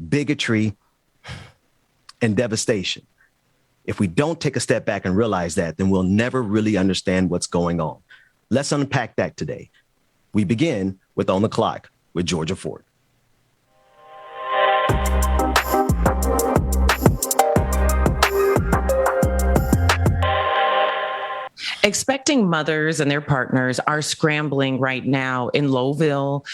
bigotry, and devastation. If we don't take a step back and realize that, then we'll never really understand what's going on. Let's unpack that today. We begin with On the Clock with Georgia Ford. Expecting mothers and their partners are scrambling right now in Lowville,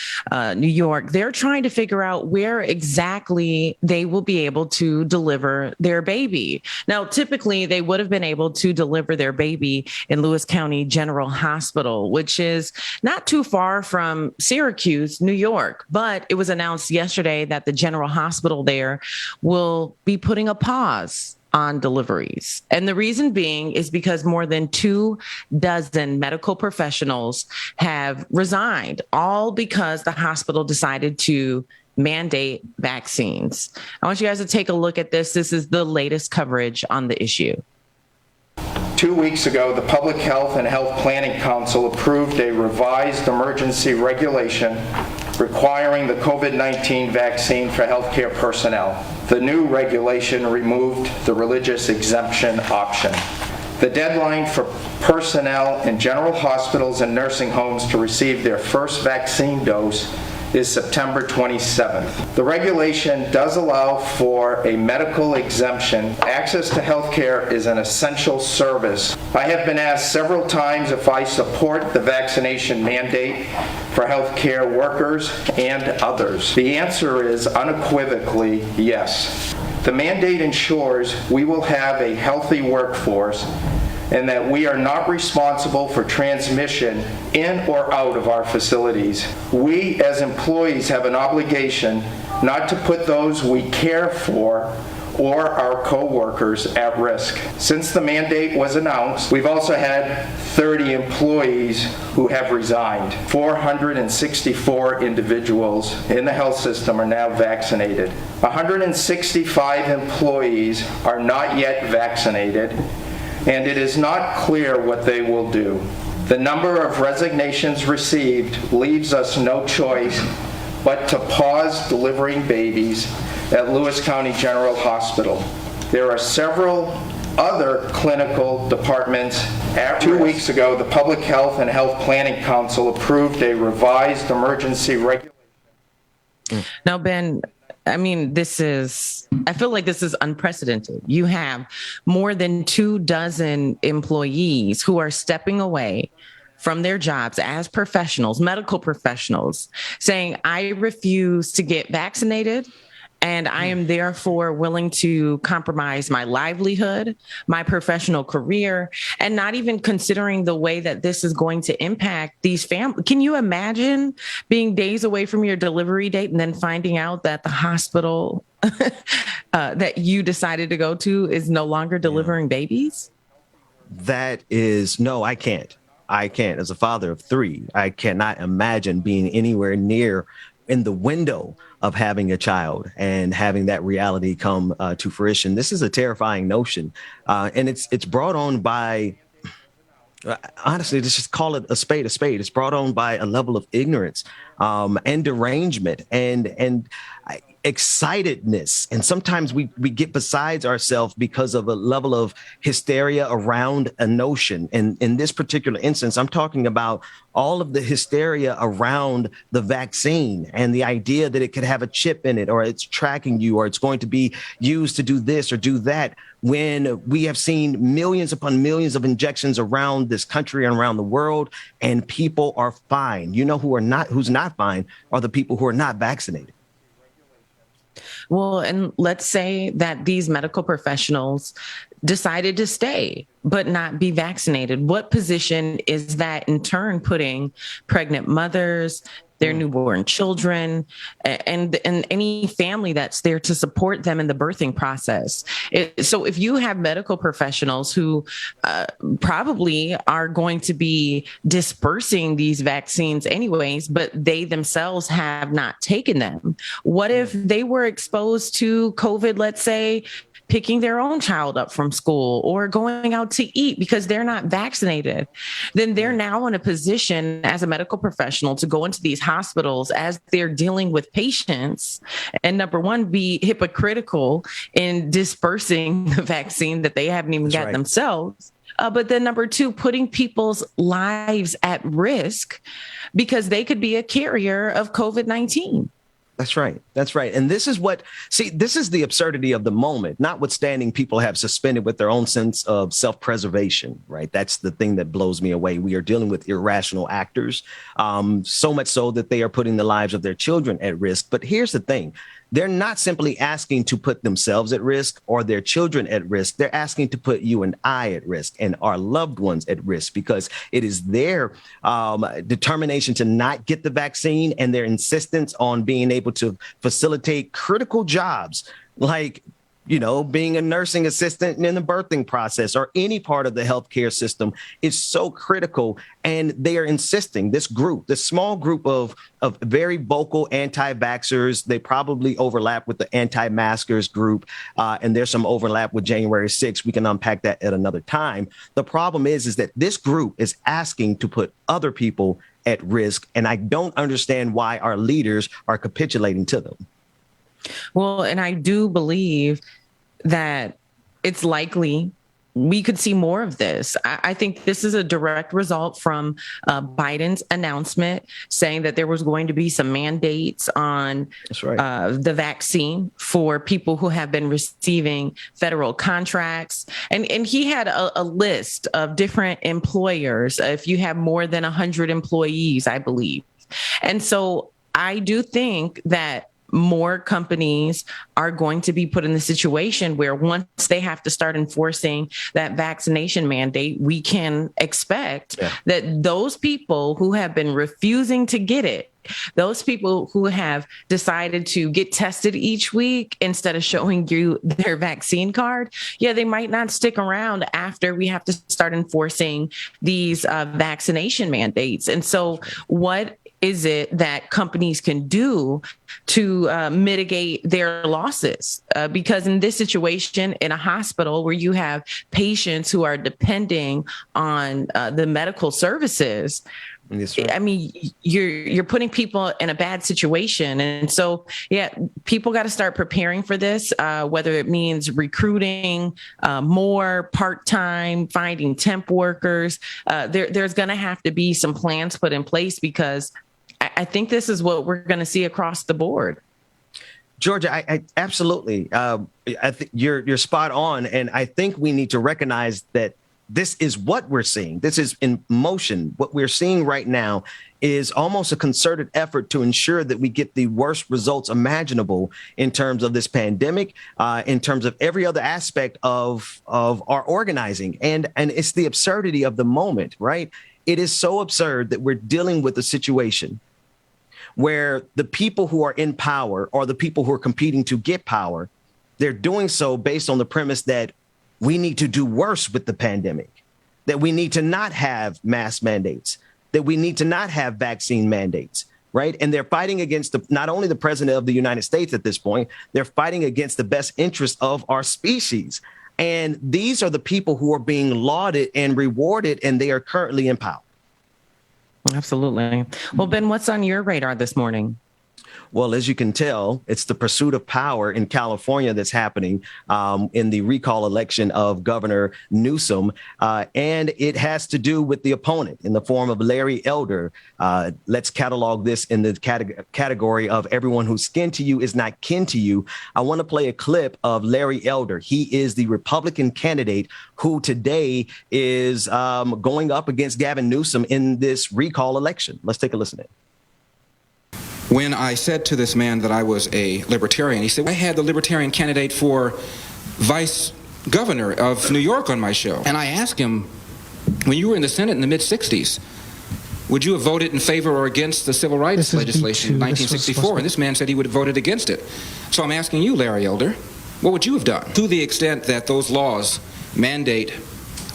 New York. They're trying to figure out where exactly they will be able to deliver their baby. Now, typically, they would have been able to deliver their baby in Lewis County General Hospital, which is not too far from Syracuse, New York. But it was announced yesterday that the General Hospital there will be putting a pause on deliveries. And the reason being is because more than 24 medical professionals have resigned, all because the hospital decided to mandate vaccines. I want you guys to take a look at this. This is the latest coverage on the issue. 2 weeks ago, the Public Health and Health Planning Council approved a revised emergency regulation requiring the COVID-19 vaccine for healthcare personnel. The new regulation removed the religious exemption option. The deadline for personnel in general hospitals and nursing homes to receive their first vaccine dose is September 27th. The regulation does allow for a medical exemption. Access to health care is an essential service. I have been asked several times if I support the vaccination mandate for health care workers and others. The answer is unequivocally yes. The mandate ensures we will have a healthy workforce and that we are not responsible for transmission in or out of our facilities. We as employees have an obligation not to put those we care for or our co-workers at risk. Since the mandate was announced, we've also had 30 employees who have resigned. 464 individuals in the health system are now vaccinated. 165 employees are not yet vaccinated, and it is not clear what they will do. The number of resignations received leaves us no choice but to pause delivering babies at Lewis County General Hospital. There are several other clinical departments at 2 weeks ago, the Public Health and Health Planning Council approved a revised emergency regulation. Now, Ben, I feel like this is unprecedented. You have more than 24 employees who are stepping away from their jobs as professionals, medical professionals, saying, I refuse to get vaccinated. And I am therefore willing to compromise my livelihood, my professional career, and not even considering the way that this is going to impact these families. Can you imagine being days away from your delivery date and then finding out that the hospital that you decided to go to is no longer delivering babies? No, I can't. As a father of three, I cannot imagine being anywhere near in the window of having a child and having that reality come to fruition. This is a terrifying notion. And it's brought on by, honestly, let's just call it a spade a spade. It's brought on by a level of ignorance and derangement and excitedness. And sometimes we get besides ourselves because of a level of hysteria around a notion. And in this particular instance, I'm talking about all of the hysteria around the vaccine and the idea that it could have a chip in it, or it's tracking you, or it's going to be used to do this or do that, when we have seen millions upon millions of injections around this country and around the world, and people are fine. You know who's not fine are the people who are not vaccinated. Well, and let's say that these medical professionals decided to stay but not be vaccinated. What position is that in turn putting pregnant mothers, their newborn children, and any family that's there to support them in the birthing process? So if you have medical professionals who probably are going to be dispersing these vaccines anyways, but they themselves have not taken them, what if they were exposed to COVID, let's say, picking their own child up from school or going out to eat because they're not vaccinated, then they're now in a position as a medical professional to go into these hospitals as they're dealing with patients and, number one, be hypocritical in dispersing the vaccine that they haven't even got themselves. But then number two, putting people's lives at risk because they could be a carrier of COVID-19. That's right. That's right. And this is this is the absurdity of the moment, notwithstanding people have suspended with their own sense of self-preservation, right? That's the thing that blows me away. We are dealing with irrational actors, so much so that they are putting the lives of their children at risk. But here's the thing. They're not simply asking to put themselves at risk or their children at risk. They're asking to put you and I at risk and our loved ones at risk because it is their determination to not get the vaccine and their insistence on being able to facilitate critical jobs like, being a nursing assistant in the birthing process or any part of the healthcare system is so critical. And they are insisting this small group of very vocal anti-vaxxers, they probably overlap with the anti-maskers group. And there's some overlap with January 6th. We can unpack that at another time. The problem is that this group is asking to put other people at risk. And I don't understand why our leaders are capitulating to them. Well, and I do believe that it's likely we could see more of this. I think this is a direct result from Biden's announcement saying that there was going to be some mandates on the vaccine for people who have been receiving federal contracts. And he had a list of different employers, if you have more than 100 employees, I believe. And so I do think that more companies are going to be put in the situation where once they have to start enforcing that vaccination mandate, we can expect that those people who have been refusing to get it, those people who have decided to get tested each week instead of showing you their vaccine card, they might not stick around after we have to start enforcing these vaccination mandates. And so what is it that companies can do to mitigate their losses? Because in this situation, in a hospital where you have patients who are depending on the medical services, I mean, you're putting people in a bad situation. And so, people got to start preparing for this, whether it means recruiting more part-time, finding temp workers. There's going to have to be some plans put in place because I think this is what we're going to see across the board. Georgia, I absolutely. I think you're spot on. And I think we need to recognize that this is what we're seeing. This is in motion. What we're seeing right now is almost a concerted effort to ensure that we get the worst results imaginable in terms of this pandemic, in terms of every other aspect of our organizing. And it's the absurdity of the moment, right? It is so absurd that we're dealing with a situation where the people who are in power or the people who are competing to get power, they're doing so based on the premise that we need to do worse with the pandemic, that we need to not have mask mandates, that we need to not have vaccine mandates, right? And they're fighting against not only the president of the United States at this point, they're fighting against the best interest of our species. And these are the people who are being lauded and rewarded, and they are currently in power. Absolutely. Well, Ben, what's on your radar this morning? Well, as you can tell, it's the pursuit of power in California that's happening in the recall election of Governor Newsom. And it has to do with the opponent in the form of Larry Elder. Let's catalog this in the category of everyone whose skin to you is not kin to you. I want to play a clip of Larry Elder. He is the Republican candidate who today is going up against Gavin Newsom in this recall election. Let's take a listen to it. When I said to this man that I was a libertarian, he said, I had the libertarian candidate for vice governor of New York on my show. And I asked him, when you were in the Senate in the mid-'60s, would you have voted in favor or against the civil rights legislation in 1964? And this man said he would have voted against it. So I'm asking you, Larry Elder, what would you have done? To the extent that those laws mandate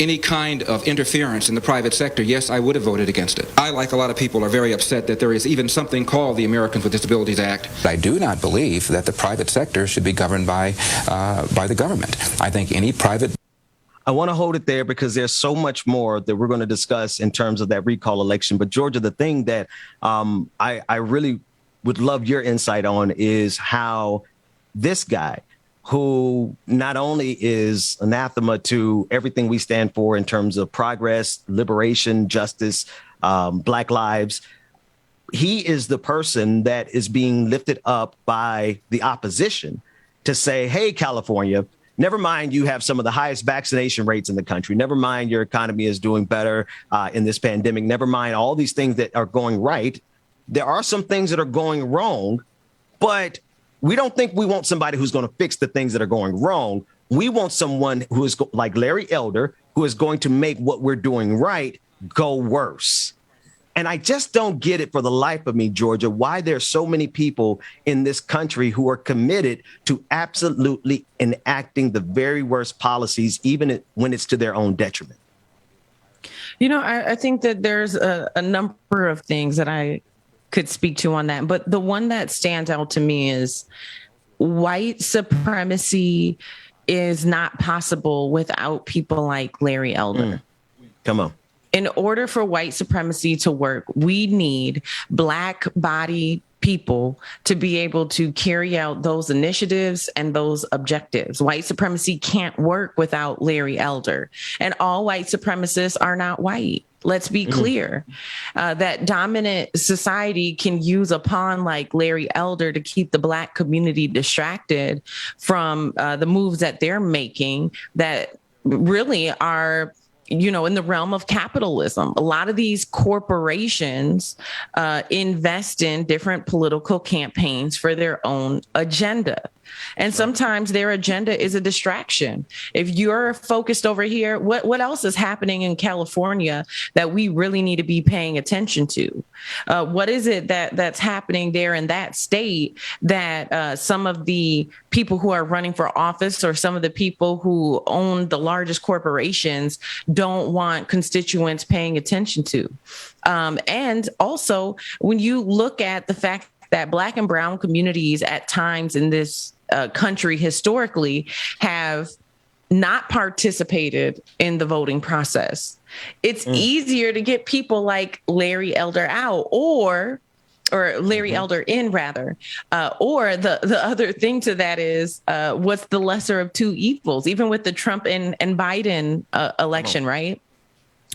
any kind of interference in the private sector, yes, I would have voted against it. I, like a lot of people, are very upset that there is even something called the Americans with Disabilities Act. I do not believe that the private sector should be governed by the government. I think any private... I want to hold it there because there's so much more that we're going to discuss in terms of that recall election. But Georgia, the thing that I really would love your insight on is how this guy, who not only is anathema to everything we stand for in terms of progress, liberation, justice, Black lives, he is the person that is being lifted up by the opposition to say, hey, California, never mind, you have some of the highest vaccination rates in the country. Never mind, your economy is doing better in this pandemic. Never mind all these things that are going right. There are some things that are going wrong, but we don't think we want somebody who's going to fix the things that are going wrong. We want someone who is like Larry Elder, who is going to make what we're doing right go worse. And I just don't get it for the life of me, Georgia, why there's so many people in this country who are committed to absolutely enacting the very worst policies, even when it's to their own detriment. You know, I think that there's a number of things that I could speak to on that. But the one that stands out to me is white supremacy is not possible without people like Larry Elder. Come on. In order for white supremacy to work, we need Black body people to be able to carry out those initiatives and those objectives. White supremacy can't work without Larry Elder. And all white supremacists are not white. Let's be clear that dominant society can use a pawn like Larry Elder to keep the Black community distracted from the moves that they're making that really are, you know, in the realm of capitalism. A lot of these corporations invest in different political campaigns for their own agenda. And sometimes their agenda is a distraction. If you're focused over here, what else is happening in California that we really need to be paying attention to? What is it that's happening there in that state that some of the people who are running for office or some of the people who own the largest corporations don't want constituents paying attention to? And also, when you look at the fact that Black and brown communities at times in this country historically have not participated in the voting process, it's easier to get people like Larry Elder out or Larry Elder in rather. Or the other thing to that is what's the lesser of two evils, even with the Trump and Biden election, right?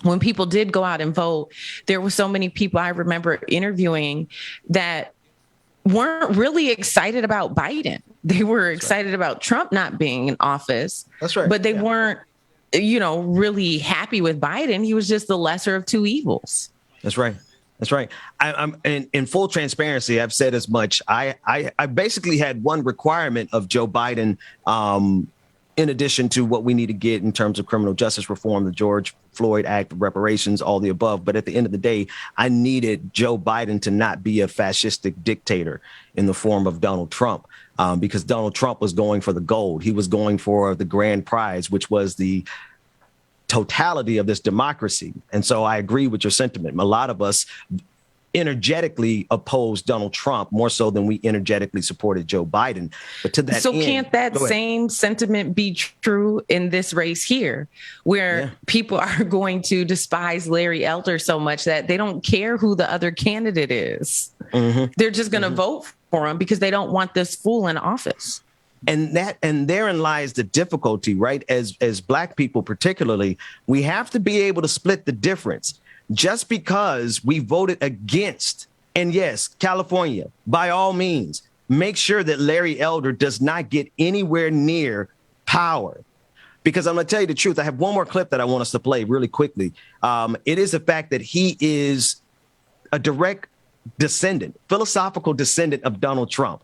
When people did go out and vote, there were so many people I remember interviewing that weren't really excited about Biden. They were excited about Trump not being in office. That's right. But they weren't, you know, really happy with Biden. He was just the lesser of two evils. That's right. That's right. I'm in full transparency. I've said as much. I basically had one requirement of Joe Biden, in addition to what we need to get in terms of criminal justice reform, the George Floyd Act, reparations, all the above. But at the end of the day, I needed Joe Biden to not be a fascistic dictator in the form of Donald Trump, because Donald Trump was going for the gold. He was going for the grand prize, which was the totality of this democracy. And so I agree with your sentiment. A lot of us energetically opposed Donald Trump more so than we energetically supported Joe Biden. But to that end, can't that same sentiment be true in this race here, where people are going to despise Larry Elder so much that they don't care who the other candidate is? They're just going to vote for him because they don't want this fool in office. And therein lies the difficulty, right? As Black people, particularly, we have to be able to split the difference. Just because we voted against, and yes, California, by all means, make sure that Larry Elder does not get anywhere near power. Because I'm going to tell you the truth. I have one more clip that I want us to play really quickly. It is the fact that he is a direct descendant, philosophical descendant of Donald Trump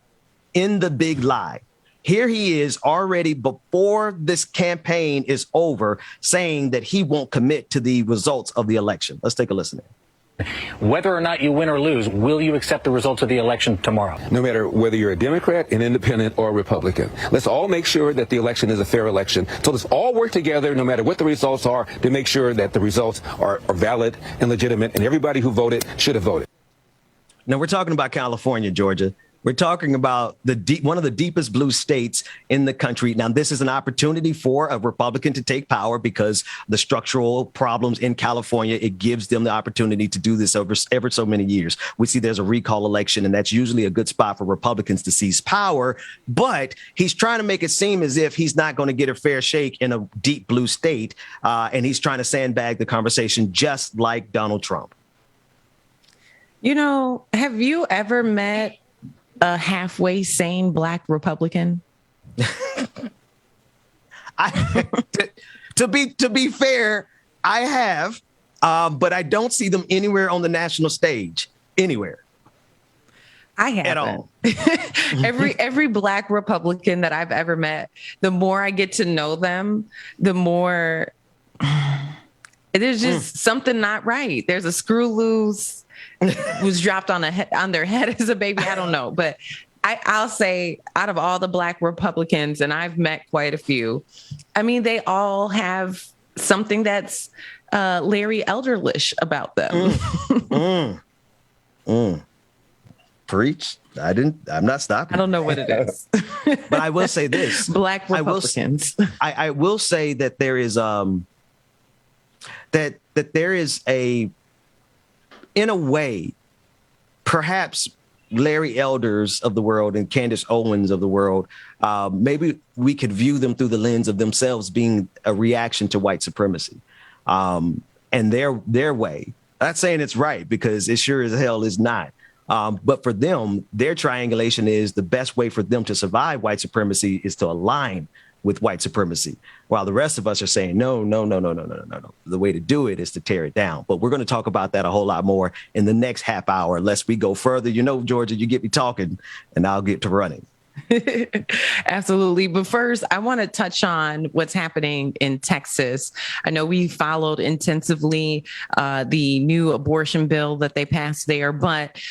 in The Big Lie. Here he is already before this campaign is over saying that he won't commit to the results of the election. Let's take a listen. Whether or not you win or lose, will you accept the results of the election tomorrow? No matter whether you're a Democrat, an independent, or a Republican, let's all make sure that the election is a fair election. So let's all work together, no matter what the results are, to make sure that the results are valid and legitimate, and everybody who voted should have voted. Now, we're talking about California, Georgia. We're talking about one of the deepest blue states in the country. Now, this is an opportunity for a Republican to take power because the structural problems in California, it gives them the opportunity to do this over ever so many years. We see there's a recall election, and that's usually a good spot for Republicans to seize power. But he's trying to make it seem as if he's not going to get a fair shake in a deep blue state. And he's trying to sandbag the conversation just like Donald Trump. You know, have you ever met a halfway sane Black Republican? To be fair, I have, but I don't see them anywhere on the national stage, anywhere. I haven't. At all. every Black Republican that I've ever met, the more I get to know them, the more there's just something not right. There's a screw loose. Was dropped on their head as a baby. I don't know. But I'll say out of all the Black Republicans, and I've met quite a few, I mean, they all have something that's Larry Elderlish about them. Preach. I'm not stopping. I don't know what it is. But I will say this. Black Republicans. I will say that there is that there is in a way, perhaps Larry Elders of the world and Candace Owens of the world, maybe we could view them through the lens of themselves being a reaction to white supremacy, and their way. I'm not saying it's right, because it sure as hell is not. But for them, their triangulation is the best way for them to survive white supremacy is to align with white supremacy, while the rest of us are saying, no. The way to do it is to tear it down. But we're going to talk about that a whole lot more in the next half hour, lest we go further. You know, Georgia, you get me talking and I'll get to running. Absolutely. But first, I want to touch on what's happening in Texas. I know we followed intensively the new abortion bill that they passed there, but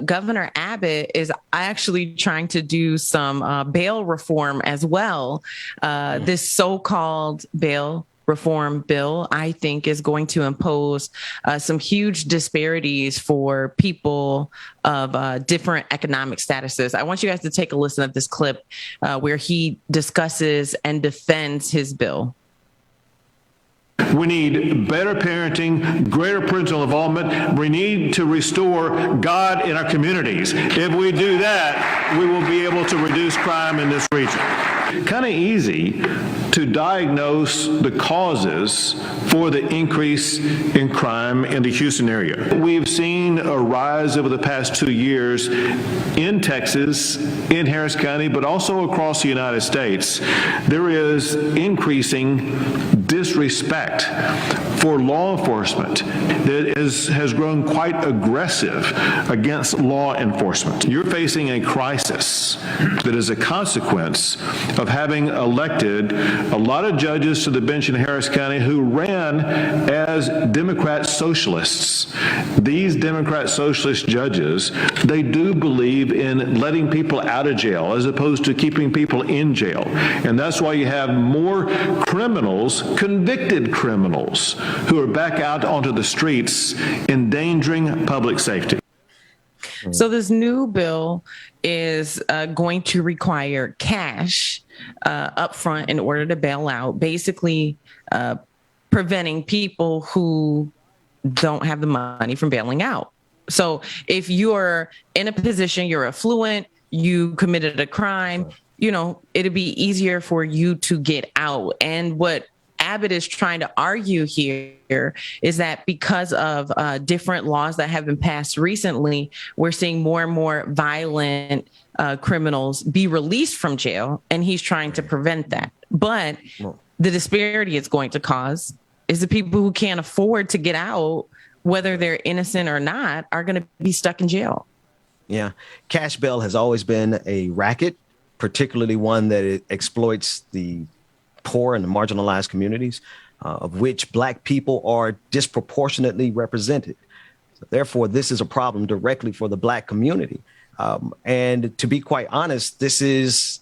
Governor Abbott is actually trying to do some bail reform as well. This so-called bail reform bill, I think, is going to impose some huge disparities for people of different economic statuses. I want you guys to take a listen of this clip where he discusses and defends his bill. We need better parenting, greater parental involvement. We need to restore God in our communities. If we do that, we will be able to reduce crime in this region. Kind of easy to diagnose the causes for the increase in crime in the Houston area. We've seen a rise over the past 2 years in Texas, in Harris County, but also across the United States. There is increasing disrespect for law enforcement that has grown quite aggressive against law enforcement. You're facing a crisis that is a consequence of having elected a lot of judges to the bench in Harris County who ran as Democrat socialists. These Democrat socialist judges, they do believe in letting people out of jail as opposed to keeping people in jail. And that's why you have more criminals, convicted criminals, who are back out onto the streets endangering public safety. So this new bill is going to require cash up front in order to bail out, basically preventing people who don't have the money from bailing out. So if you're in a position, you're affluent, you committed a crime, you know, it'd be easier for you to get out. And what Abbott is trying to argue here is that because of different laws that have been passed recently, we're seeing more and more violent criminals be released from jail, and he's trying to prevent that. But the disparity it's going to cause is the people who can't afford to get out, whether they're innocent or not, are going to be stuck in jail. Yeah. Cash bail has always been a racket, particularly one that it exploits the poor and the marginalized communities, of which Black people are disproportionately represented. Therefore, this is a problem directly for the Black community. And to be quite honest, this is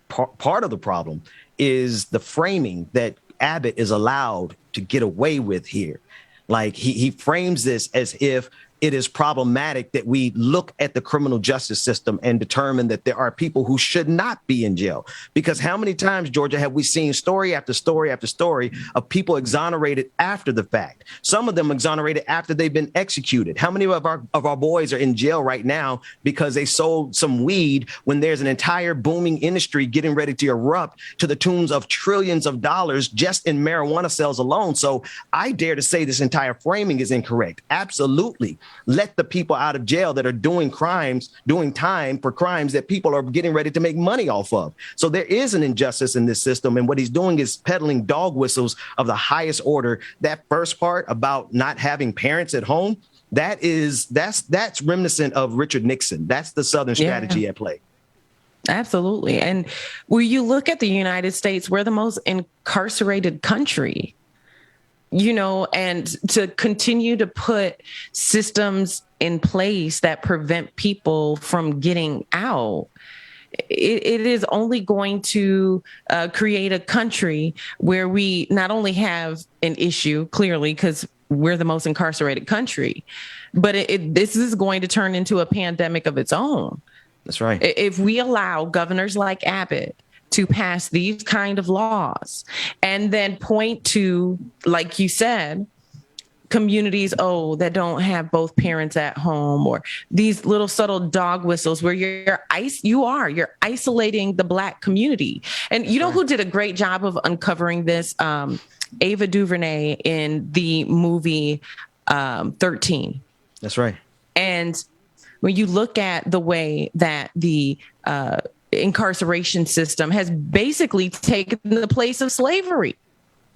part of the problem is the framing that Abbott is allowed to get away with here. Like he frames this as if it is problematic that we look at the criminal justice system and determine that there are people who should not be in jail. Because how many times, Georgia, have we seen story after story after story of people exonerated after the fact? Some of them exonerated after they've been executed. How many of our boys are in jail right now because they sold some weed when there's an entire booming industry getting ready to erupt to the tunes of trillions of dollars just in marijuana sales alone? So I dare to say this entire framing is incorrect. Absolutely. Let the people out of jail that are doing time for crimes that people are getting ready to make money off of. So there is an injustice in this system. And what he's doing is peddling dog whistles of the highest order. That first part about not having parents at home, that's reminiscent of Richard Nixon. That's the Southern strategy at play. Absolutely. And when you look at the United States, we're the most incarcerated country. And to continue to put systems in place that prevent people from getting out, it is only going to create a country where we not only have an issue, clearly, because we're the most incarcerated country, but this is going to turn into a pandemic of its own. That's right. If we allow governors like Abbott to pass these kind of laws and then point to, like you said, communities, that don't have both parents at home, or these little subtle dog whistles where you're isolating the Black community. And you know who did a great job of uncovering this? Ava DuVernay in the movie 13. That's right. And when you look at the way that the incarceration system has basically taken the place of slavery.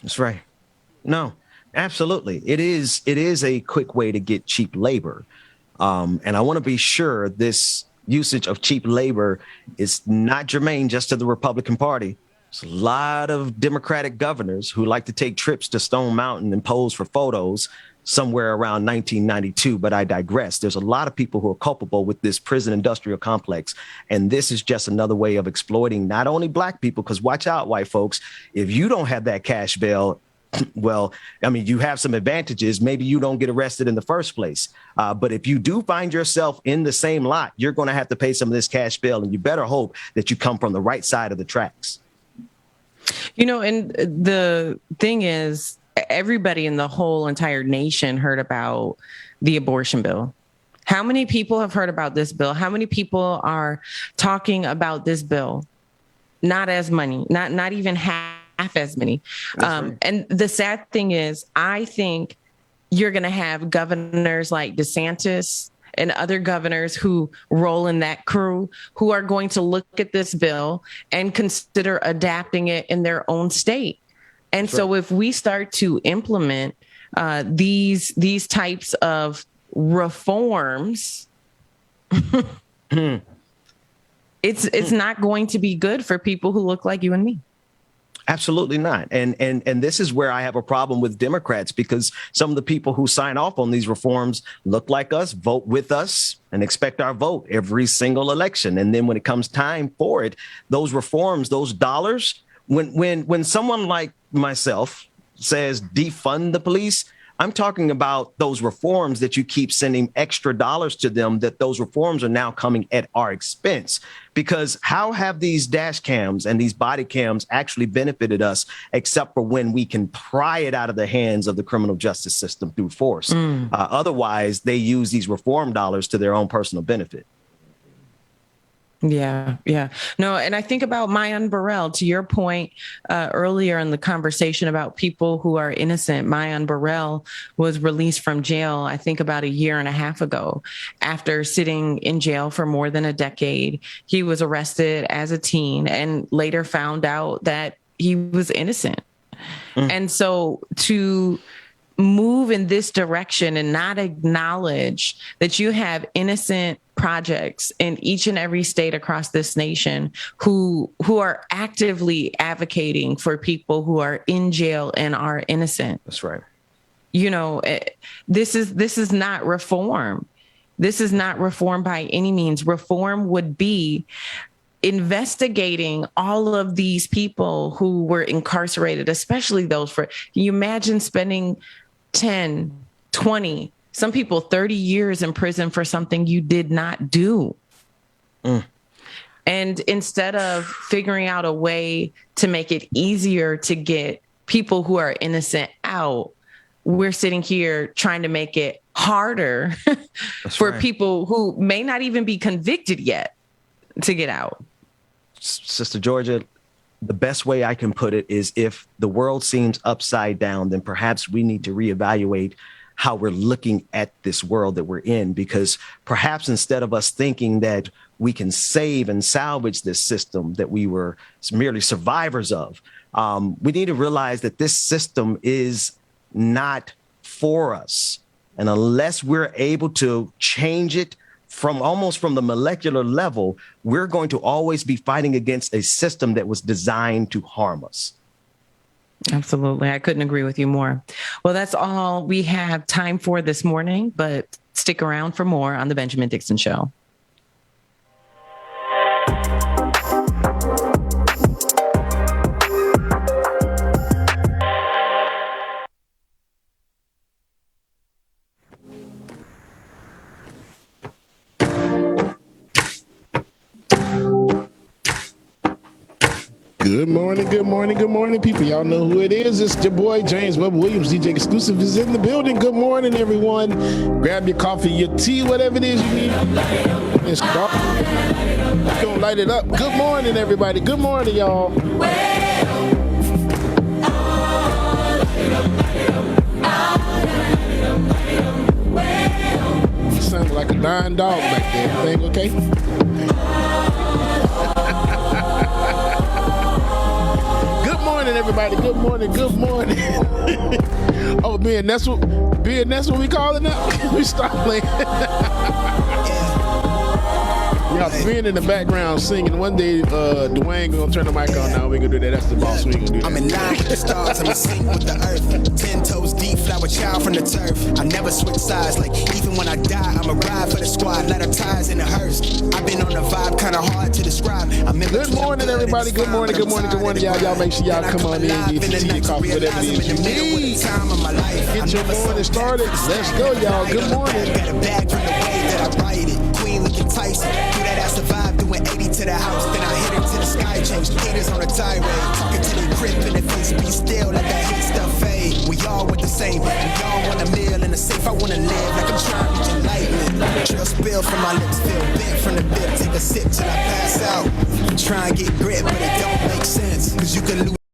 That's right. No, absolutely. It is a quick way to get cheap labor. And I want to be sure this usage of cheap labor is not germane just to the Republican Party. There's a lot of Democratic governors who like to take trips to Stone Mountain and pose for photos somewhere around 1992, but I digress. There's a lot of people who are culpable with this prison industrial complex. And this is just another way of exploiting not only Black people, because watch out, white folks, if you don't have that cash bail, well, I mean, you have some advantages. Maybe you don't get arrested in the first place. But if you do find yourself in the same lot, you're going to have to pay some of this cash bail, and you better hope that you come from the right side of the tracks. And the thing is, everybody in the whole entire nation heard about the abortion bill. How many people have heard about this bill? How many people are talking about this bill? Not as many, not even half as many. And the sad thing is, I think you're going to have governors like DeSantis and other governors who roll in that crew who are going to look at this bill and consider adapting it in their own state. And so if we start to implement these types of reforms, it's not going to be good for people who look like you and me. Absolutely not. And this is where I have a problem with Democrats, because some of the people who sign off on these reforms look like us, vote with us, and expect our vote every single election. And then when it comes time for it, those reforms, those dollars, when someone like myself says defund the police, I'm talking about those reforms that you keep sending extra dollars to them, that those reforms are now coming at our expense. Because how have these dash cams and these body cams actually benefited us, except for when we can pry it out of the hands of the criminal justice system through force? Otherwise, they use these reform dollars to their own personal benefit. Yeah. No, and I think about Mayan Burrell, to your point earlier in the conversation about people who are innocent. Mayan Burrell was released from jail, I think about a year and a half ago, after sitting in jail for more than a decade. He was arrested as a teen and later found out that he was innocent. And so to move in this direction and not acknowledge that you have innocent projects in each and every state across this nation who are actively advocating for people who are in jail and are innocent. That's right. This is not reform. This is not reform by any means. Reform would be investigating all of these people who were incarcerated, especially those can you imagine spending 10, 20, some people 30 years in prison for something you did not do. And instead of figuring out a way to make it easier to get people who are innocent out, we're sitting here trying to make it harder for people who may not even be convicted yet to get out. Sister Georgia, the best way I can put it is if the world seems upside down, then perhaps we need to reevaluate how we're looking at this world that we're in, because perhaps instead of us thinking that we can save and salvage this system that we were merely survivors of, we need to realize that this system is not for us. And unless we're able to change it from the molecular level, we're going to always be fighting against a system that was designed to harm us. Absolutely. I couldn't agree with you more. Well, that's all we have time for this morning, but stick around for more on the Benjamin Dixon Show. Good morning, people. Y'all know who it is. It's your boy, James Bubba Williams. DJ Exclusive is in the building. Good morning, everyone. Grab your coffee, your tea, whatever it is you need. It's dark. We're gonna light it up. Good morning, everybody. Good morning, y'all. You sound like a dying dog back there. Everything okay? Everybody, good morning. Oh, Ben, that's what we call it now. We start playing. Y'all, Ben in the background singing. One day, Dwayne gonna turn the mic on. Now we gonna do that. That's the boss. We gonna do that. I'm in line with the stars. I'm in sync with the earth. 10 toes deep, flower child from the turf. I never switch sides. Like even when I die, I'm a ride for the squad. Let her ties in the hearse. I've been on the vibe, kind of hard to describe. Good morning, everybody. Good morning, y'all. Y'all make sure y'all come on in, get your tea, coffee, whatever it is you need. Get your morning started. Let's go, y'all. Good morning. Got a bag from the way that I write it. Queen looking Tyson. Do that ass survive, doing 80 to the house. Then I hit it to the sky, change haters on a tirade. Talking to the grip in the face, be still, let that heat stuff fade. We all want the same, we all want a meal in the safe. I wanna live like I'm trying to get lightning. Trail spill from my lips, feel bent from the bip. Take a sip till I pass out. Try and get grip, but it don't make sense. Cause you can lose